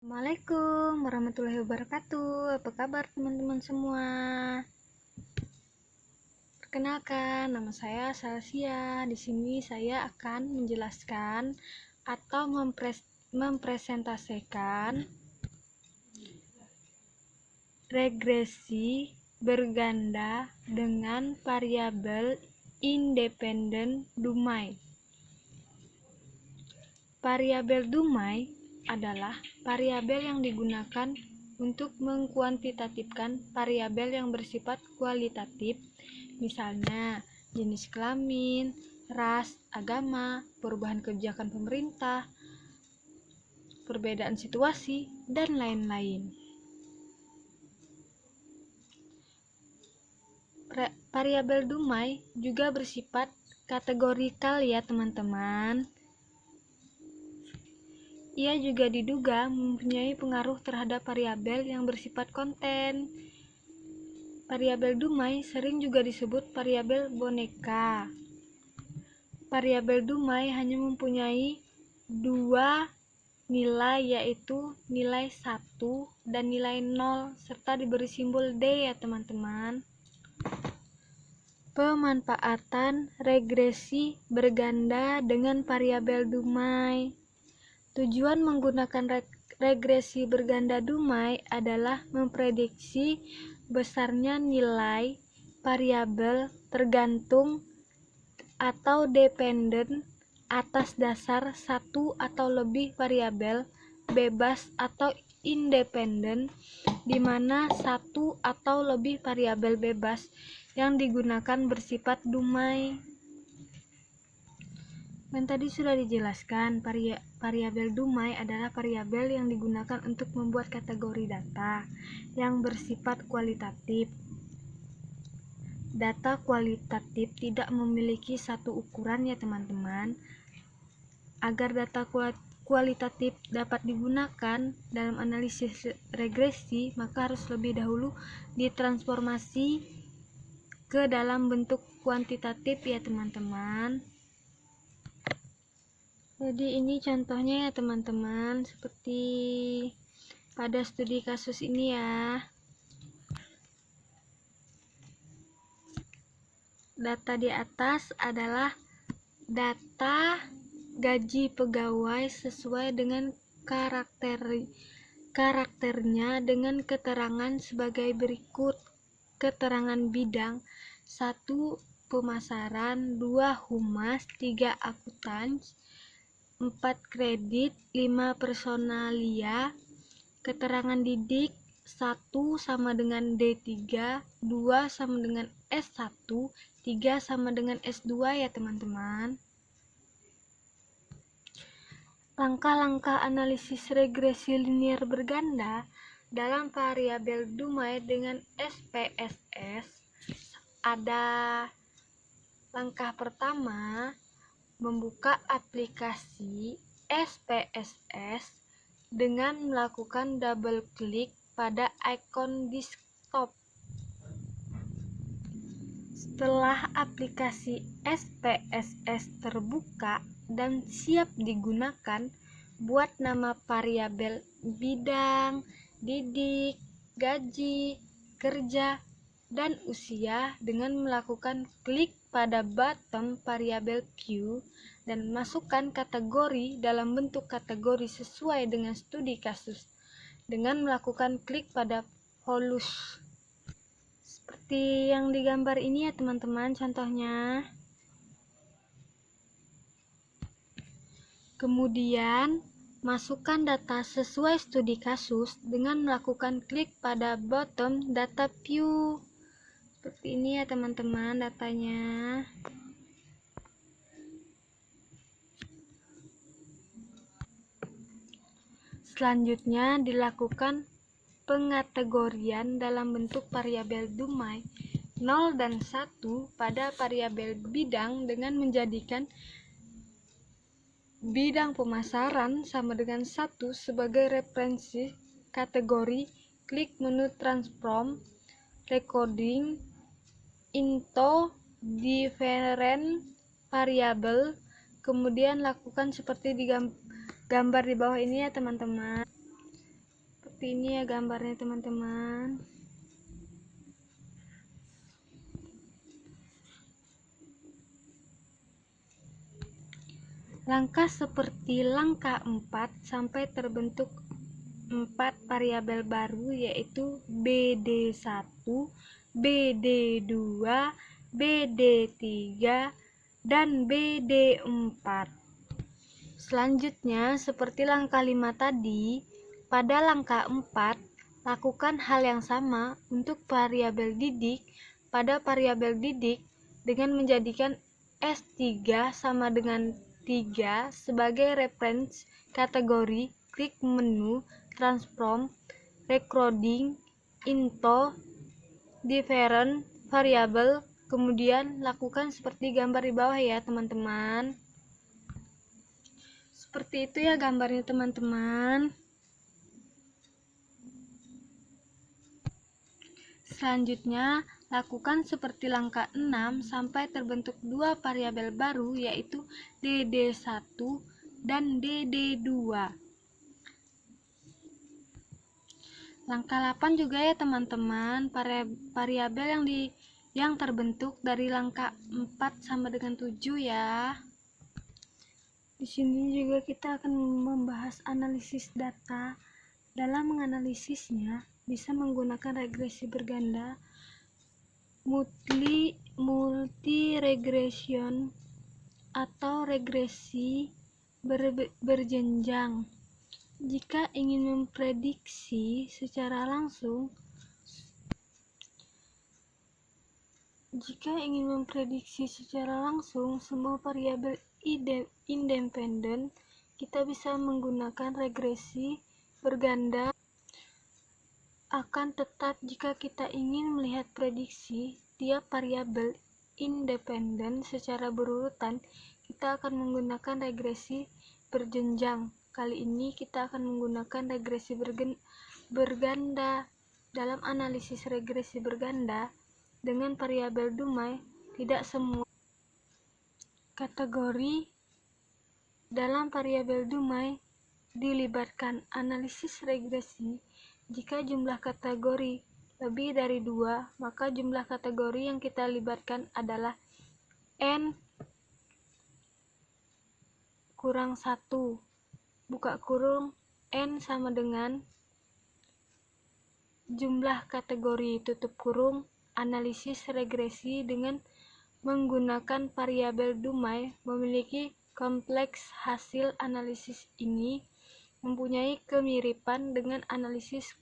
Assalamualaikum warahmatullahi wabarakatuh. Apa kabar teman-teman semua? Perkenalkan, nama saya Salsia. Di sini saya akan menjelaskan atau mempresentasikan regresi berganda dengan variabel independen Dumai. Variabel Dumai adalah variabel yang digunakan untuk mengkuantitatifkan variabel yang bersifat kualitatif, misalnya jenis kelamin, ras, agama, perubahan kebijakan pemerintah, perbedaan situasi, dan lain-lain. Variabel Dumai juga bersifat kategorikal ya teman-teman. Ia juga diduga mempunyai pengaruh terhadap variabel yang bersifat konten. Variabel Dumai sering juga disebut variabel boneka. Variabel Dumai hanya mempunyai dua nilai, yaitu nilai 1 dan nilai 0, serta diberi simbol D ya teman-teman. Pemanfaatan regresi berganda dengan variabel Dumai. Tujuan menggunakan regresi berganda Dumai adalah memprediksi besarnya nilai variabel tergantung atau dependen atas dasar satu atau lebih variabel bebas atau independen, di mana satu atau lebih variabel bebas yang digunakan bersifat Dumai. Dan tadi sudah dijelaskan, variabel Dumai adalah variabel yang digunakan untuk membuat kategori data yang bersifat kualitatif. Data kualitatif tidak memiliki satu ukuran ya teman-teman. Agar data kualitatif dapat digunakan dalam analisis regresi, maka harus lebih dahulu ditransformasi ke dalam bentuk kuantitatif ya teman-teman. Jadi ini contohnya ya teman-teman, seperti pada studi kasus ini ya. Data di atas adalah data gaji pegawai sesuai dengan karakternya dengan keterangan sebagai berikut. Keterangan bidang: 1. Pemasaran, 2. Humas, 3. Akuntansi, 4. Kredit, 5. Personalia. Keterangan didik: 1 sama dengan D3, 2 sama dengan S1, 3 sama dengan S2 ya teman-teman. Langkah-langkah analisis regresi linier berganda dalam variabel Dumai dengan SPSS ada. Langkah pertama, membuka aplikasi SPSS dengan melakukan double klik pada ikon desktop. Setelah aplikasi SPSS terbuka dan siap digunakan, buat nama variabel bidang, didik, gaji, kerja, dan usia dengan melakukan klik pada button variabel Q dan masukkan kategori dalam bentuk kategori sesuai dengan studi kasus dengan melakukan klik pada holus. Seperti yang digambar ini ya teman-teman contohnya. Kemudian masukkan data sesuai studi kasus dengan melakukan klik pada button data view. Seperti ini ya teman-teman datanya. Selanjutnya dilakukan pengategorian dalam bentuk variabel Dumai 0 dan 1 pada variabel bidang dengan menjadikan bidang pemasaran sama dengan 1 sebagai referensi kategori. Klik menu transform recording into different variable, kemudian lakukan seperti di gambar di bawah ini ya teman-teman. Seperti ini ya gambarnya teman-teman. Langkah seperti langkah 4 sampai terbentuk 4 variabel baru, yaitu BD1, BD2, BD3, dan BD4. Selanjutnya, seperti langkah 5 tadi, pada langkah 4, lakukan hal yang sama untuk variabel didik pada variabel didik dengan menjadikan S3 sama dengan 3 sebagai reference kategori, klik menu, transform, recording, into, different variable, kemudian lakukan seperti gambar di bawah ya teman-teman. Seperti itu ya gambarnya teman-teman. Selanjutnya, lakukan seperti langkah 6 sampai terbentuk 2 variabel baru, yaitu DD1 dan DD2. Langkah 8 juga ya teman-teman, variabel yang terbentuk dari langkah 4 sama dengan 7 ya. Di sini juga kita akan membahas analisis data. Dalam menganalisisnya, bisa menggunakan regresi berganda, multi regression, atau regresi berjenjang. Jika ingin memprediksi secara langsung semua variabel independen, kita bisa menggunakan regresi berganda. Akan tetap, jika kita ingin melihat prediksi tiap variabel independen secara berurutan, kita akan menggunakan regresi berjenjang. Kali ini kita akan menggunakan regresi berganda. Dalam analisis regresi berganda dengan variabel dumai, tidak semua kategori dalam variabel dumai dilibatkan. Analisis regresi, jika jumlah kategori lebih dari 2, maka jumlah kategori yang kita libatkan adalah N kurang 1, buka kurung, N sama dengan jumlah kategori, tutup kurung. Analisis regresi dengan menggunakan variabel dumai memiliki kompleks. Hasil analisis ini mempunyai kemiripan dengan analisis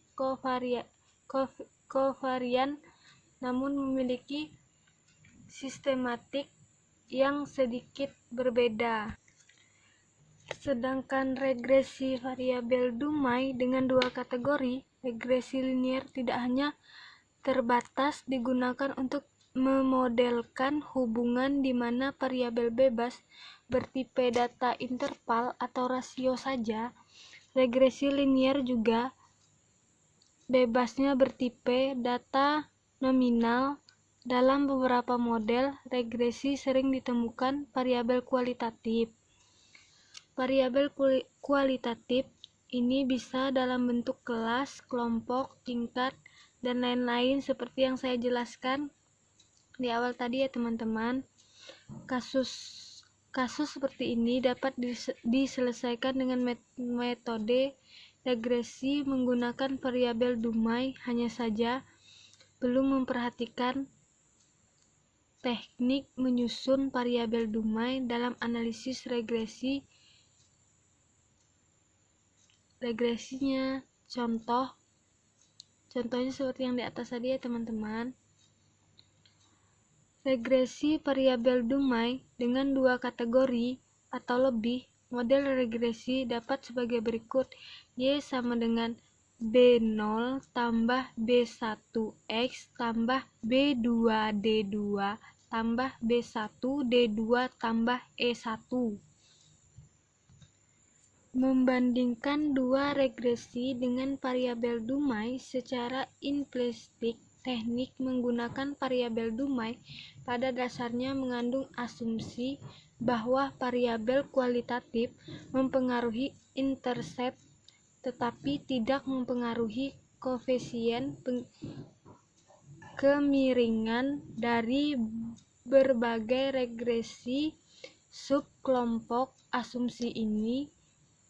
kovarian, namun memiliki sistematik yang sedikit berbeda. Sedangkan regresi variabel dumai dengan 2 kategori, regresi linier, tidak hanya terbatas digunakan untuk memodelkan hubungan di mana variabel bebas bertipe data interval atau rasio saja. Regresi linier juga bebasnya bertipe data nominal. Dalam beberapa model regresi sering ditemukan variabel kualitatif. Variabel kualitatif ini bisa dalam bentuk kelas, kelompok, tingkat, dan lain-lain seperti yang saya jelaskan di awal tadi ya teman-teman. Kasus seperti ini dapat diselesaikan dengan metode regresi menggunakan variabel dumai, hanya saja belum memperhatikan teknik menyusun variabel dumai dalam analisis regresinya. Contohnya seperti yang di atas tadi ya teman-teman. Regresi variabel dumai dengan 2 kategori atau lebih. Model regresi dapat sebagai berikut: Y sama dengan B0 tambah B1X tambah B2D2 tambah B1D2 tambah E1. Membandingkan 2 regresi dengan variabel dumai secara implisit, teknik menggunakan variabel dumai pada dasarnya mengandung asumsi bahwa variabel kualitatif mempengaruhi intercept tetapi tidak mempengaruhi koefisien kemiringan dari berbagai regresi subkelompok. Asumsi ini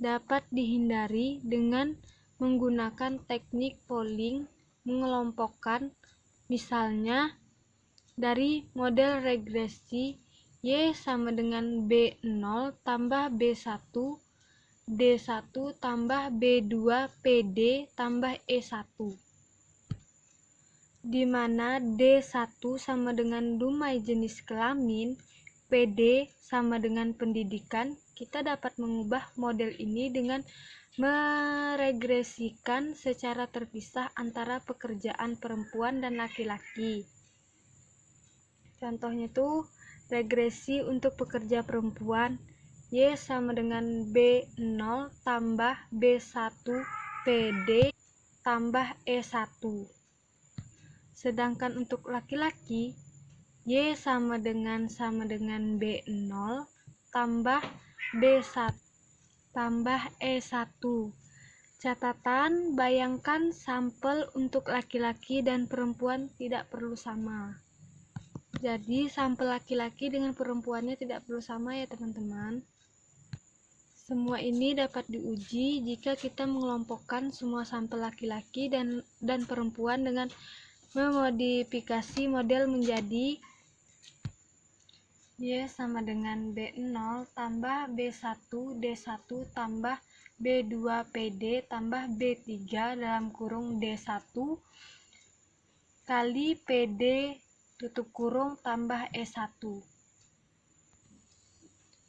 dapat dihindari dengan menggunakan teknik polling mengelompokkan, misalnya dari model regresi Y sama dengan B0 tambah B1 D1 tambah B2 PD tambah E1, di mana D1 sama dengan dumai jenis kelamin, PD sama dengan pendidikan. Kita dapat mengubah model ini dengan meregresikan secara terpisah antara pekerjaan perempuan dan laki-laki. Contohnya tuh regresi untuk pekerja perempuan, Y sama dengan B0 tambah B1 PD tambah E1. Sedangkan untuk laki-laki, Y sama dengan B0 tambah B1 tambah E1. Catatan, bayangkan sampel untuk laki-laki dan perempuan tidak perlu sama. Jadi sampel laki-laki dengan perempuannya tidak perlu sama ya teman-teman. Semua ini dapat diuji jika kita mengelompokkan semua sampel laki-laki dan perempuan dengan memodifikasi model menjadi Y sama dengan B0 tambah B1 D1 tambah B2 PD tambah B3 dalam kurung D1 kali PD tutup kurung tambah E1.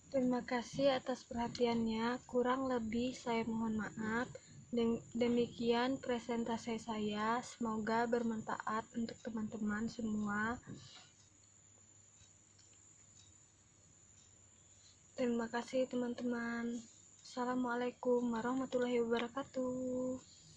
Terima kasih atas perhatiannya. Kurang lebih saya mohon maaf. Demikian presentasi saya. Semoga bermanfaat untuk teman-teman semua. Terima kasih teman-teman. Assalamualaikum warahmatullahi wabarakatuh.